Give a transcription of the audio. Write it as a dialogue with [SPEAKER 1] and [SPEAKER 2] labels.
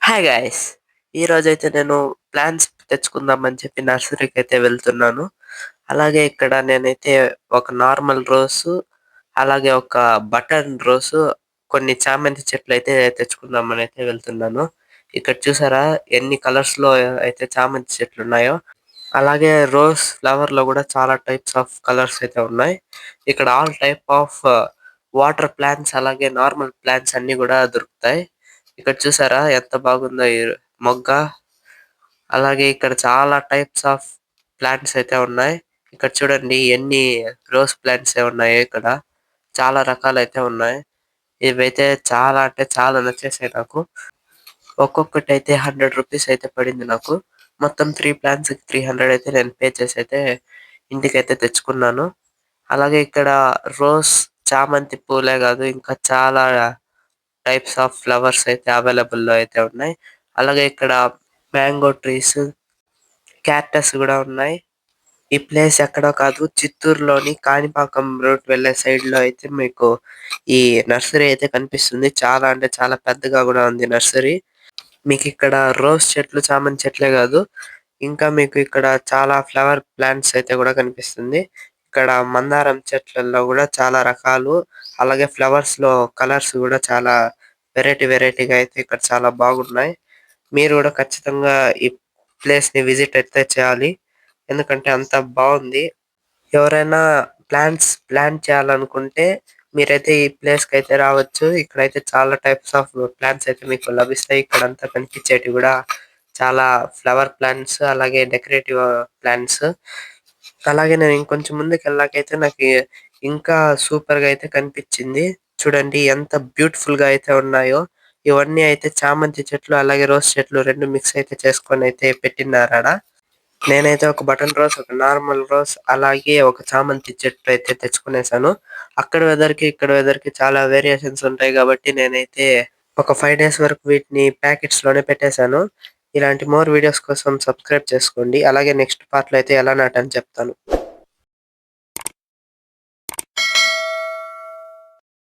[SPEAKER 1] Hi guys! ఈరోజైతే నేను plants తెచ్చుకుందామని చెప్పి నర్సరీకైతే వెళ్తున్నాను. అలాగే ఇక్కడ నేనైతే ఒక నార్మల్ రోసు, అలాగే ఒక బటన్ రోసు, కొన్ని చామంతి చెట్లయితే తెచ్చుకుందామనైతే వెళ్తున్నాను. ఇక్కడ చూసారా ఎన్ని కలర్స్‌లో అయితే చామంతి చెట్లున్నాయో. అలాగే రోజ్ ఫ్లవర్‌లో గూడా చాలా టైప్స్ ఆఫ్ కలర్స్ అయితే ఉన్నాయి. ఇక్కడ all type of water plants అలాగే నార్మల్ ప్లాంట్స్ అన్నీ గూడా దొరుకుతాయి. ఇక్కడ చూసారా ఎంత బాగుందో ఈ మొగ్గ. అలాగే ఇక్కడ చాలా టైప్స్ ఆఫ్ ప్లాంట్స్ అయితే ఉన్నాయి. ఇక్కడ చూడండి ఎన్ని రోజ్ ప్లాంట్స్ ఉన్నాయో ఇక్కడ. చాలా రకాలైతే ఉన్నాయి. ఇవైతే చాలా అంటే చాలా నచ్చేసాయి నాకు. ఒక్కొక్కటైతే రూ. 100 అయితే పడింది నాకు. మొత్తం 3 ప్లాంట్స్‌కి 300 అయితే నేను పే చేసైతే ఇంటికైతే తెచ్చుకున్నాను. అలాగే ఇక్కడ రోజ్, చామంతి పూలే గాదు ఇంకా చాలా టైప్స్ ఆఫ్ ఫ్లవర్స్ అయితే అవైలబుల్‌లో అయితే ఉన్నాయి. అలాగే ఇక్కడ మ్యాంగో ట్రీస్, క్యాక్టస్ గూడా ఉన్నాయి. ఈ ప్లేస్ ఎక్కడో కాదు చిత్తూరులోని కాణిపాకం రూట్ వెళ్ళే సైడ్‌లో అయితే మీకు ఈ నర్సరీ అయితే కనిపిస్తుంది. చాలా అంటే చాలా పెద్దగా గూడా ఉంది నర్సరీ. మీకిక్కడ రోజ్ చెట్లు, చామంతి చెట్లే గాదు, ఇంకా మీకు ఇక్కడ చాలా ఫ్లవర్ ప్లాంట్స్ అయితే గూడా కనిపిస్తుంది. ఇక్కడ మందారం చెట్లల్లో గూడా చాలా రకాలు, అలాగే ఫ్లవర్స్‌లో కలర్స్ గూడా చాలా వెరైటీగా అయితే ఇక్కడ చాలా బాగున్నాయి. మీరు గూడా ఖచ్చితంగా ఈ ప్లేస్‌ని విజిట్ అయితే చేయాలి. ఎందుకంటే అంత బావుంది. ఎవరైనా ప్లాన్ చేయాలనుకుంటే మీరైతే ఈ ప్లేస్‌కైతే రావచ్చు. ఇక్కడైతే చాలా టైప్స్ ఆఫ్ ప్లాంట్స్ అయితే మీకు లభిస్తాయి. ఇక్కడంతా కనిపించేటివి గూడా చాలా ఫ్లవర్ ప్లాంట్స్ అలాగే డెకరేటివ్ ప్లాంట్స్. అలాగే నేను ఇంకొంచెం ముందుకెళ్ళాకైతే నాకు ఇంకా సూపర్‌గా అయితే కనిపించింది. చూడండి ఎంత బ్యూటిఫుల్‌గా అయితే ఉన్నాయో. ఇవన్నీ అయితే చామంతి చెట్లు అలాగే రోజ్ చెట్లు 2 మిక్స్ అయితే చేసుకొనైతే పెట్టినారాడ. నేనైతే ఒక బటన్ రోస్, ఒక నార్మల్ రోస్ అలాగే ఒక చామంతి చెట్టు అయితే తెచ్చుకునేసాను. అక్కడ వెదర్‌కి, ఇక్కడ వెదర్‌కి చాలా వేరియేషన్స్ ఉంటాయి గాబట్టి నేనైతే ఒక 5 డేస్ వరకు వీటిని ప్యాకెట్స్‌లోనే పెట్టేసాను. ఇలాంటి మోర్ వీడియోస్ కోసం సబ్స్క్రైబ్ చేసుకోండి. అలాగే నెక్స్ట్ పార్ట్‌లో అయితే ఎలా నాటాను చెప్తాను.